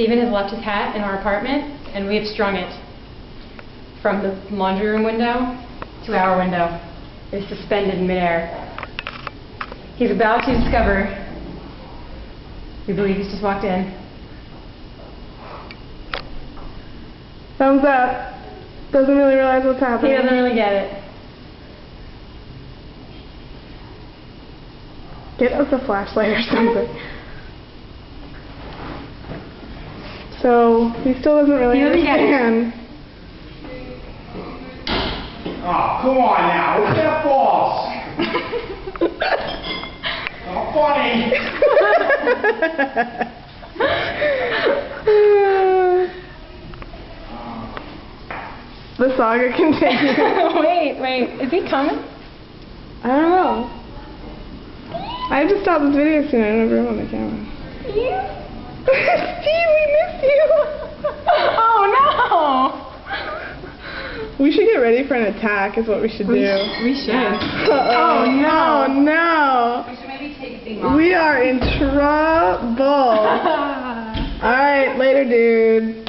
Steven has left his hat in our apartment, and we have strung it from the laundry room window to our window. It is suspended in midair. He's about to discover, we believe he's just walked in. Thumbs up. Doesn't really realize what's happening. He doesn't really get it. Get us a flashlight or something. So, he still doesn't really understand. Oh, come on now. Look at that balls. Oh, funny. The saga continues. Wait. Is he coming? I don't know. I have to stop this video soon. I don't have room on the camera. Steve, we miss you. Oh We should get ready for an attack is what we should do. We should. Oh no. Oh no. We should maybe take the mom. We are in trouble. Alright, later dude.